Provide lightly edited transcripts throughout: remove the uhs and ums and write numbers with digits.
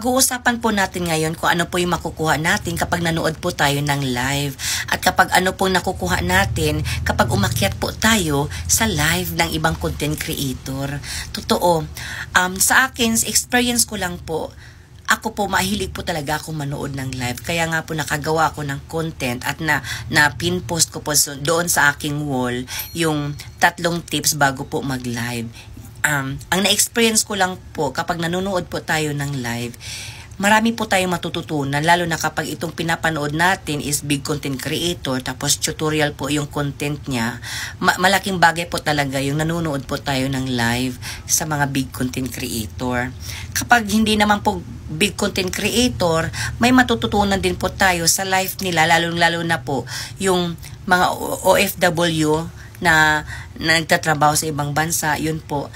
Pag-uusapan po natin ngayon kung ano po yung makukuha natin kapag nanood po tayo ng live. At kapag ano pong nakukuha natin kapag umakyat po tayo sa live ng ibang content creator. Totoo, sa akin, experience ko lang po, ako po, mahilig po talaga ako manood ng live. Kaya nga po nakagawa ako ng content at na pinpost ko po doon sa aking wall yung 3 tips bago po mag-live. Ang na-experience ko lang po kapag nanonood po tayo ng live, marami po tayong matututunan, lalo na kapag itong pinapanood natin is big content creator, tapos tutorial po yung content niya. Malaking bagay po talaga yung nanonood po tayo ng live sa mga big content creator. Kapag hindi naman po big content creator, may matututunan din po tayo sa live nila, lalo na po yung mga OFW na nagtatrabaho sa ibang bansa. Yun po,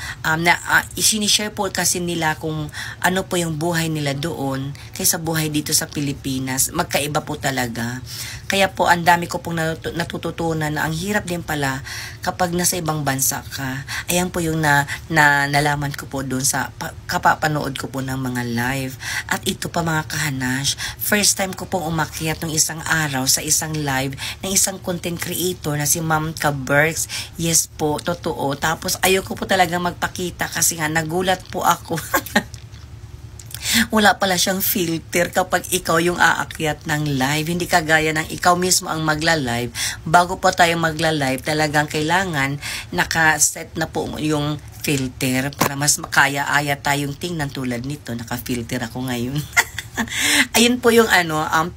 isinishare po kasi nila kung ano po yung buhay nila doon kaysa buhay dito sa Pilipinas. Magkaiba po talaga. Kaya po, ang dami ko pong natututunan na ang hirap din pala kapag nasa ibang bansa ka. Ayan po yung nalaman ko po doon sa kapapanood ko po ng mga live. At ito pa mga kahanash, first time ko pong umakyat ng isang araw sa isang live ng isang content creator na si Ma'am Kaberks. Yes po, totoo. Tapos ayoko po talaga magpakita kasi nga nagulat po ako. Wala pala siyang filter kapag ikaw yung aakyat ng live. Hindi kagaya ng ikaw mismo ang magla-live. Bago po tayo magla-live, talagang kailangan naka-set na po yung filter para mas makaya-aya tayong tingnan tulad nito. Naka-filter ako ngayon. Ayun po yung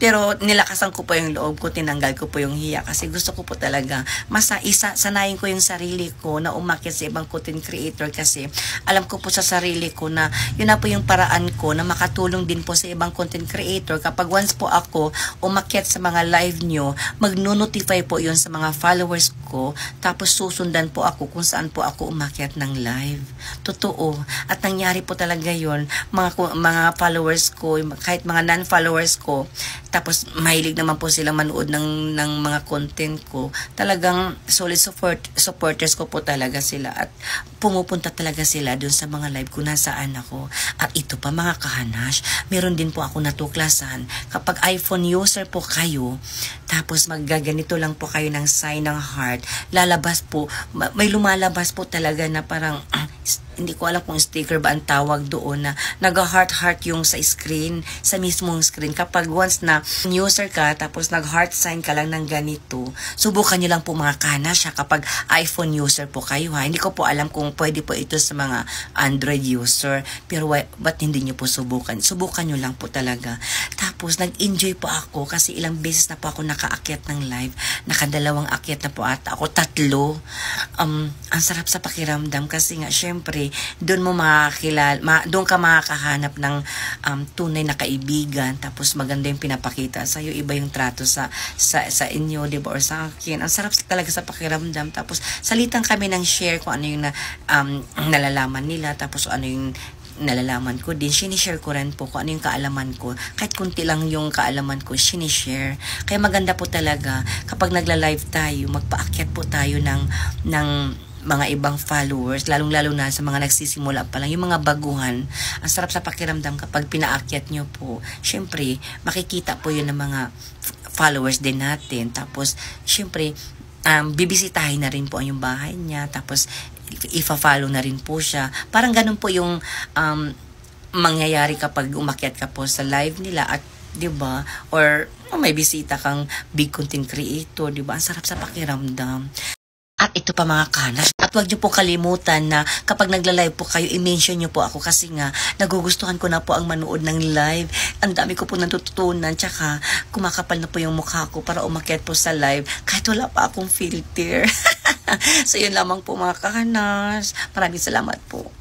pero nilakasan ko po yung loob ko, tinanggal ko po yung hiya kasi gusto ko po talaga sanayin ko yung sarili ko na umakyat sa ibang content creator kasi alam ko po sa sarili ko na yun na po yung paraan ko na makatulong din po sa ibang content creator. Kapag once po ako umakyat sa mga live nyo, magno-notify po yun sa mga followers ko, tapos susundan po ako kung saan po ako umakyat ng live. Totoo. At nangyari po talaga yun, mga followers ko, kahit mga non-followers ko, tapos mahilig naman po sila manood ng mga content ko. Talagang solid supporters ko po talaga sila at pumupunta talaga sila dun sa mga live kung nasaan ako. At ito pa mga kahanash, meron din po ako natuklasan. Kapag iPhone user po kayo, tapos maggaganito lang po kayo ng sign ng heart, lalabas po, may lumalabas po talaga na parang hindi ko alam kung sticker ba ang tawag doon na nag-heart-heart yung sa screen, sa mismong screen. Kapag once na user ka, tapos nag-heart sign ka lang ng ganito, subukan nyo lang po mga kahanash kapag iPhone user po kayo ha. Hindi ko po alam kung pwede po ito sa mga Android user, pero ba't hindi nyo po subukan? Subukan nyo lang po talaga. Tapos nag-enjoy po ako kasi ilang beses na po ako nakaakyat ng live. Nakadalawang akyat na po ata ako, 3. Ang sarap sa pakiramdam kasi nga syempre doon mo doon ka makakahanap ng tunay na kaibigan, tapos maganda yung pinapakita sa iyo, iba yung trato sa inyo, di ba, or sa akin. Ang sarap talaga sa pakiramdam. Tapos salitan kami ng share kung ano yung nalalaman nila, tapos ano yung nalalaman ko din, sinishare ko rin po kung ano yung kaalaman ko. Kahit kunti lang yung kaalaman ko, sinishare. Kaya maganda po talaga kapag nagla-live tayo, magpaakyat po tayo ng mga ibang followers, lalong-lalo na sa mga nagsisimula pa lang, yung mga baguhan. Ang sarap sa pakiramdam kapag pinaakyat nyo po. Syempre, makikita po yun ng mga followers din natin. Tapos, syempre, bibisitahin na rin po yung bahay niya. Tapos, ifa-follow na rin po siya. Parang ganun po yung mangyayari kapag umakyat ka po sa live nila at 'di ba? Or may bisita kang big content creator, 'di ba? Ang sarap sa pakiramdam. At ito pa mga kanas, at huwag niyo po kalimutan na kapag nagla-live po kayo, i-mention niyo po ako kasi nga nagugustuhan ko na po ang manood ng live. Ang dami ko po natututunan, tsaka kumakapal na po yung mukha ko para umakyat po sa live kahit wala pa akong filter. So yun lamang po mga kanas. Maraming salamat po.